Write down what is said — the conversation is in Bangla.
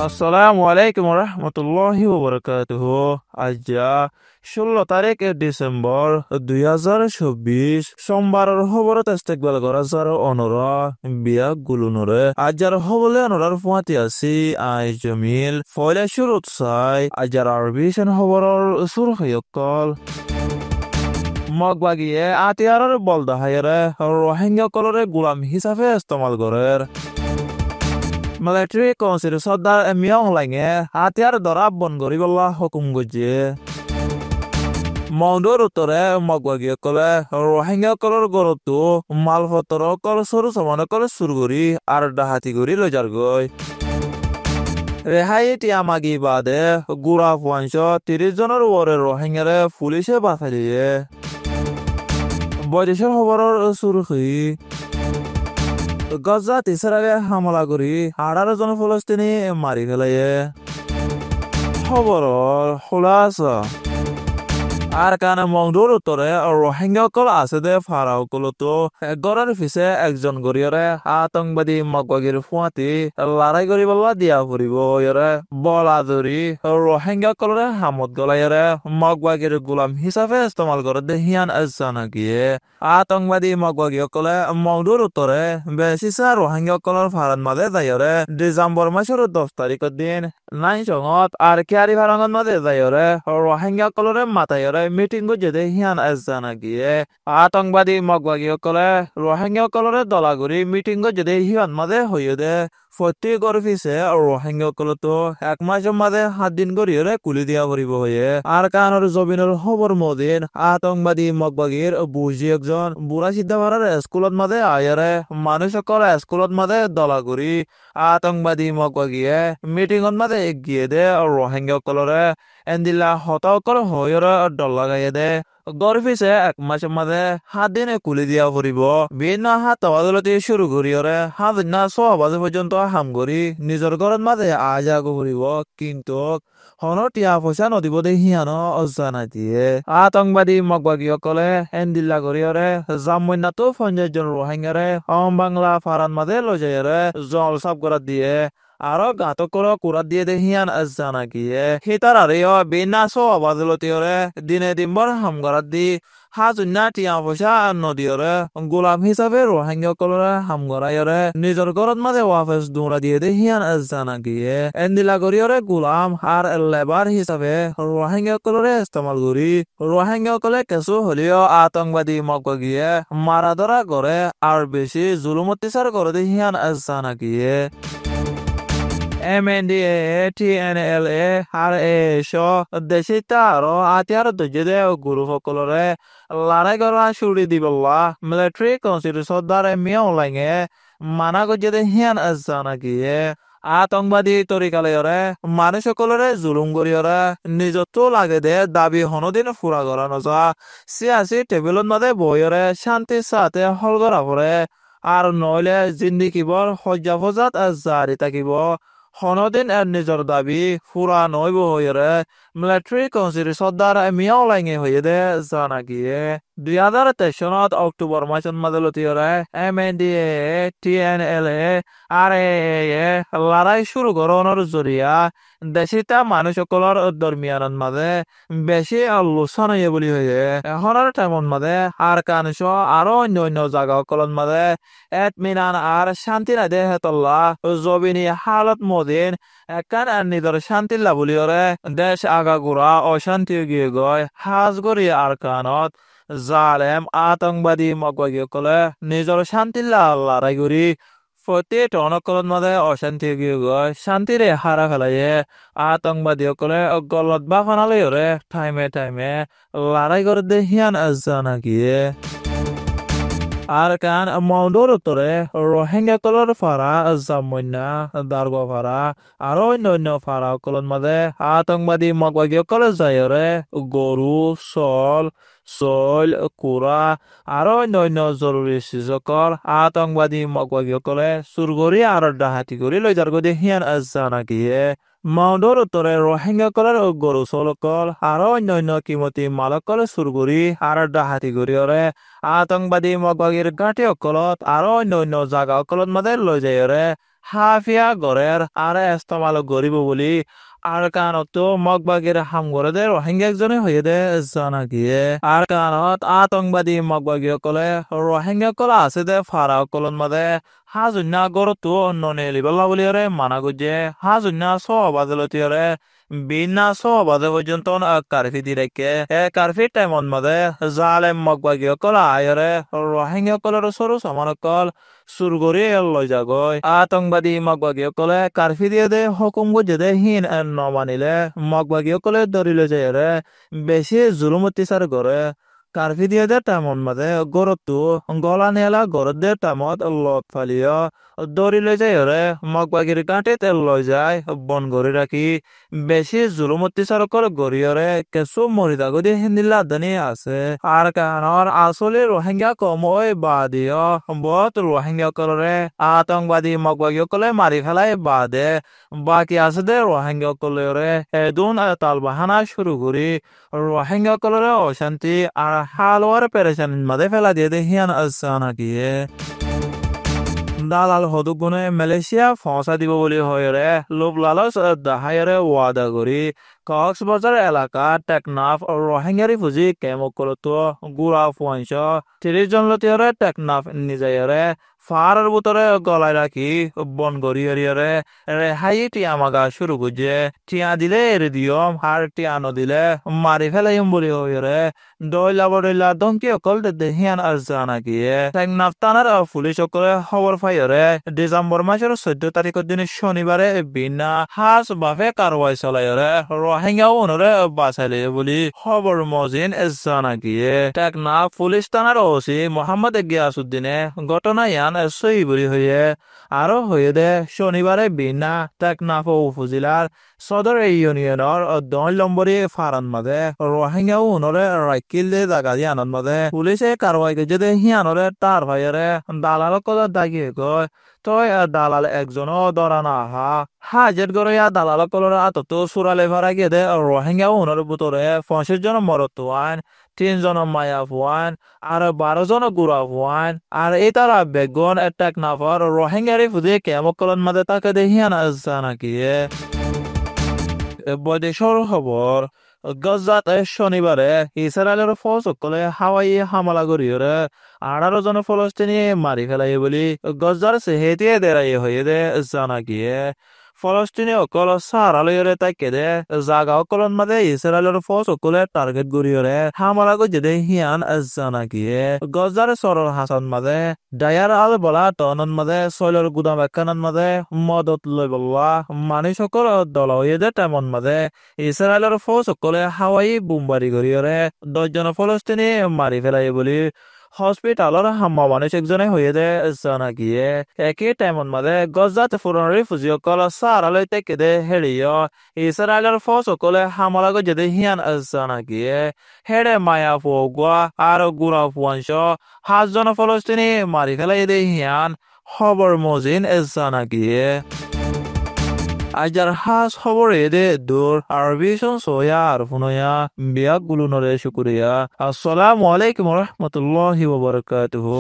আসসালামু আলাইকুম রহমতুল্লাহি ওবরাকাতুহু। আজ 16 তারিখ ডিসেম্বর 2024 সোমবারের খবরত ইস্তেকবাল করা যার অনরা বিয়া গুলুনরে আজার হবলে অনরার ফুয়াতি আছি আই জমিল ফয়লা শুরুত চাই আজার আরবিশন খবরর সুরখয়কল মগবাগিয়ে আতিয়ারের বলদাহাইরে রোহিঙ্গা কলরে গোলাম হিসাবে ইস্তেমাল করে মিলিটারি কাউন্সিল সর্দার মিয়াং লাইনে হাতিয়ার ধরা বন করিবলা হুকুম করছে মৌদুর উত্তরে মগবাগিয়ে কলে রোহিঙ্গা কলর গরতো মালপত্র কল সরু সমানে কলে সুর করি আর ডাহাতি করি লজার গই রেহাই টিয়ামাগি বাদে গুড়া 30 জনের ওরে রোহিঙ্গারে পুলিশে বাঁচাই দিয়ে বৈদেশিক খবরের সুরখি গজা তিসারাগে হামলা করি 18 জন ফলস্তিনি মারি ফেলাইয়ে খবর খোলাসা আর কানে মংদুর উত্তরে রোহিঙ্গা কল আছে দে ফারাও কলতো গড়ের পিছে একজন গরিয়রে আতঙ্কবাদী মগবাগির ফুয়াতি লড়াই করি বলবা দিয়া ফুরিব ইয়রে বলা ধরি রোহিঙ্গা কলরে হামত গলাইরে মগবাগির গোলাম হিসাবে ইস্তেমাল করে দে হিয়ান আজানা গিয়ে আতঙ্কবাদী মগবাগি কলে মংদুর উত্তরে বেশিসা রোহিঙ্গা কলর ফারান মাদে দাইরে ডিসেম্বর মাসের 10 তারিখের দিন নাই জঙত আর কিয়ারি ফারাঙ্গন মাদে দাইরে রোহিঙ্গা কলরে মাতাইরে মিটিং যেতে হিয়ান আজানা গিয়ে আতঙ্কবাদী মগবাগি কলে রোহিঙ্গা কলরে দলাগুড়ি মিটিং যেতে হিয়ান মাদে হইয়ে দে প্রতি গরফিসে রোহিঙ্গা কলতো 1 মাসের মাদে 7 দিন গড়িয়ে কুলি দিয়া পড়িব হয়ে আর কানের জমিনের খবর মদিন আতঙ্কবাদী মগবাগির বুঝি একজন বুড়া সিদ্ধা মারার স্কুলত মাদে আয়ারে মানুষ সকল স্কুলত মাদে দলাগুড়ি আতঙ্কবাদী মগবাগিয়ে মিটিংত মাদে এগিয়ে দে রোহিঙ্গা কলরে এন্দিলা হতাকল হইরে ডল লাগাইয়ে দে গরফিসে 1 মাসের মাঝে 7 দিনে কুলি দিয়া ফুরিব বিভিন্ন হাত আদালতে শুরু করিয়রে 7 দিন না 6 বাজে পর্যন্ত হাম করি নিজের ঘরের মাঝে আজাগো ফুরিব কিন্তু হনো টিয়া পয়সা নদিব দে হিয়ানো অজানা দিয়ে আতঙ্কবাদী মগবাগী সকলে এন্দিল্লা করিয়রে জামুন্নাতো 50 জন রোহিঙ্গারে বাংলা ফারান মাঝে লজাইরে জল সাফ করা দিয়ে আরো গাঁত করে কুড়া দিয়ে দে হিয়ান আজানা গিয়ে হিতার আরেও বিনাশ আবাদলতিয়রে দিনে দিনবর হাম করার দি হাজুন্না টিয়া পয়সা নদীয়রে গোলাম হিসাবে রোহিঙ্গা কলরে হাম করাইয়রে নিজের ঘরত মাঝে ওয়াফেস দৌড়া দিয়ে দে হিয়ান আজানা গিয়ে এন্দিলা করিয়রে গোলাম আর লেবার হিসাবে রোহিঙ্গা কলরে ইস্তেমাল করি রোহিঙ্গা কলে কিছু হলেও আতঙ্কবাদী মগবাগিয়ে মারা ধরা করে আর বেশি জুলুম অত্যাচার করে দে হিয়ান আজানা গিয়ে MNDAA, TNLA, RA দেশিতা আরো আতিয়ার দজে গুরু সকলরে লড়াই করা শুরু দিবলা মিলিটারি কাউন্সিল সর্দার মিয়াও লাইনে মানা গজে হিয়ান আজানা গিয়ে আতঙ্কবাদী তরিকালয়রে মানুষ সকলরে জুলুম করিয়রে নিজত্ব লাগে দে দাবি হনদিন ফুরা করা নজা সিয়াসি টেবিলত মাদে বইয়রে শান্তির সাথে হল করা পরে আর নইলে জিন্দিগিবর হজ্জা ফজাত জারি থাকিব হনদিন এর নিজের দাবি ফুরা নইব হইরে মিলিটারি কাউন্সিল সর্দার মিয়াও লাইনে হইয়ে দে জানা গিয়ে 2023 সনত অক্টোবর মাসের মাদলতিয়রে MNDAA, TNLA, RAA লড়াই শুরু করানোর জরিয়া দেশিতা মানুষ সকলের দরমিয়ানের মাঝে বেশি আলোচনা হইয়ে বলি হয়ে এখনের টাইমত মাঝে আর কানস আরো অন্য অন্য জায়গা সকলের মাঝে এতমিনান আর শান্তি না দে হেতল্লা জবিনী হালত মদিন একান আর নিজের শান্তি লাভলিয়রে দেশ আগাগোড়া অশান্তি গিয়ে গয় হাজ গড়ি আর কানত জালেম আতঙ্কবাদী মগবাগী কলে নিজের শান্তি লড়াই করি প্রতি টনকলত মাঝে অশান্তি গিয়ে গয় শান্তিরে হারা ফেলাইয়ে আতঙ্কবাদী সকলে গলত বা ফানালে টাইমে টাইমে লড়াই করে দে হিয়ান আজানা গিয়ে আর কান মৌদুর উত্তরে রোহিঙ্গা কলর ফারা জামুন্না দারগো ফারা আরো অন্য ফারা কলর মাঝে আতঙ্কবাদী মগবাগী কলে যাইরে গরু চল কুড়া আরো অন্য জরুরি সকল আতঙ্কবাদী মগবাগী কলে চুরগরি আর ডাহাতি করি লৈ যার গদি হিয়ান আজানা গিয়ে মৌদুর উত্তরে রোহিঙ্গা কলের গরু চলকল আরো অন্য কিমতি মালকল চুরগুরি আর ডাহাতি করিয়রে আতঙ্কবাদী মগবাগীর গাঁটি অকলত আরো অন্য জায়গা অকলত মাঝে লৈ যায়রে হাফিয়া গড়ের আর ইস্তেমাল করিব বলি আর কানত মগবাগের হাম করে দে রোহিঙ্গা একজনে হয়ে দে জানা গিয়ে আর কানত আতঙ্কবাদী মগবাগী সকলে রোহিঙ্গা কল আছে দে ফারা কলন মাদে হাজুন্না গরতো ননে লিবল্লা বলিয়ারে মানা গুজে হাজুন্না সবাদলতিয়ারে বিনা সবাদে পর্যন্ত কারফি দি রেখে কারফি টাইমন মাদে জালেম মগবাগী সকল আয়রে রোহিঙ্গা কলের সরু সমান কল সুরগরি লই যাগৈ আতঙ্কবাদী মগবাগী সকলে কারফি দিয়ে দে হুকুম গুজে দে হিন নমানিলে মগবাগী সকলে ধরিলে যায় রে বেশি জুলুম অত্যাচার করে কারফি দিয়ে দে টাইমন মাদে গরতো গলা নেলা গরত দে টাইমত লত ফালিয়া ধরিলে যায় রে মগবাগীর কাঁটে তেল লই যায় বন গড়ি রাখি বেশি জুলুম অত্যাচার করে গড়িয়রে কেঁচু মরিদাগদি হিন্দিলা দানি আছে আর কারণর আসলে রোহিঙ্গা কম ওই বাদিও বহুত রোহিঙ্গা করে আতঙ্কবাদী মগবাগী সকলে মারি ফেলাই বাদে বাকি আছে দে রোহিঙ্গা কলরে এদুন তাল বাহানা শুরু করি রোহিঙ্গা কলরে অশান্তি আর হালওয়ার পেরেশান মাদে ফেলা দিয়ে দে হিয়ান আসানা গিয়ে দালাল হদুগুনে মালয়েশিয়া ফসা দিব বলি হয়রে লোভ লালচ দাহাইরে ওয়াদা করি কক্সবাজার এলাকা টেকনাফ রোহিঙ্গারি ফুজি কেমক করতো গুড়া ফুয়াইশ 30 জন লতিয়রে টেকনাফ নিজাইরে ফারার বুতরে গলায় রাখি বন গড়িয়ারে রেহাই টিয়া মাগা শুরু করছে টিয়া দিলে এরে দিয়ম আর টিয়া নদিলে মারি ফেলাইম বলি হইরে দইলা বড়ইলা দমকি অকল দেহিয়ান আর জানা গিয়ে টেকনাফ থানার পুলিশ সকলে খবর পাইরে ডিসেম্বর মাসের 14 তারিখের দিন শনিবারে বিনা হাস বাফে কারওয়াই চলাইরে রোহিঙ্গা ওনরে বাঁচাইলে বলি খবর মজিন জানা গিয়ে টেকনাফ পুলিশ থানার ওসি মোহাম্মদ গিয়াসউদ্দিনে ঘটনা ইয়ান সই বলি হয়ে আরো হয়ে দে শনিবারে বিনা টেকনাফ উপজেলার সদর ইউনিয়নের 10 নম্বরী ফারান মাদে রোহিঙ্গা ওনরে রাইকিল দে জাগা দিয়ে আনন্দ মাদে পুলিশে কারওয়াই কে যদি হিয়ানরে তার ভাইরে দালাল কদা দাগিয়ে গয় তই দালাল একজনও ধরা না হাজের গড়ে দালাল কলর আততো সুরালে ভাড়া গিয়ে দে রোহিঙ্গা ওনর বুতরে 50 জন মরত ওয়ান 3 জন মায়া ফুয়ান আর 12 জন গুড়া ফুয়ান আর এই তারা বেগুন টেকনাফর রোহিঙ্গারি ফুদে কেমক কলন মাদে তাকে দে হিয়ান জানা গিয়ে বৈদেশর খবর গজাত শনিবারে ইসরায়েলের ফৌজ সকলে হাওয়াই হামলা করিয়রে 18 জন ফলস্তিনি মারি ফেলাই বলি গজার সেহেতিয়ে দেরাই হয়ে দে জানা গিয়ে ফলস্তিনি অকল সারালয়রে তাকে দে জাগা অকলন মাদে ইসরায়েলের ফৌজ সকলে টার্গেট করিয়রে হামলা করে দে হিয়ান জানা গিয়ে গজার সরর হাসান মাদে ডায়ার আল বলা টনন মাদে সয়লর গুদাম একখানন মাদে মদত লই বলবা মানি সকল দল হয়ে দে তেমন মাদে ইসরায়েলের ফৌজ সকলে হাওয়াই বোমবারি করিয়রে 10 জন ফলস্তিনি মারি ফেলাই বলি হসপিটালর হাম্মা মানুষ একজনে হয়ে দে জানা গিয়ে একই টাইমন মাদে গজাত ফুরনরি ফুজিসকল সারালৈ তেকে দে হেৰিয় ইসরায়েলের ফৌজ সকলে হামলা করে দে হিয়ান জানা গিয়ে হেডে মায়া ফুয়া আর গুড়া ফুয়াংশ 7 জন ফলস্তিনি মারি ফেলাই দে হিয়ান খবর মজিন জানা গিয়ে আজার হাস খবর এদে দূর আরবি সোয়া আর ফুনয়া বিয়া গুলুনরে শুকুরিয়া আসসালামু আলাইকুম ওয়া রাহমাতুল্লাহি ওয়া বারাকাতুহু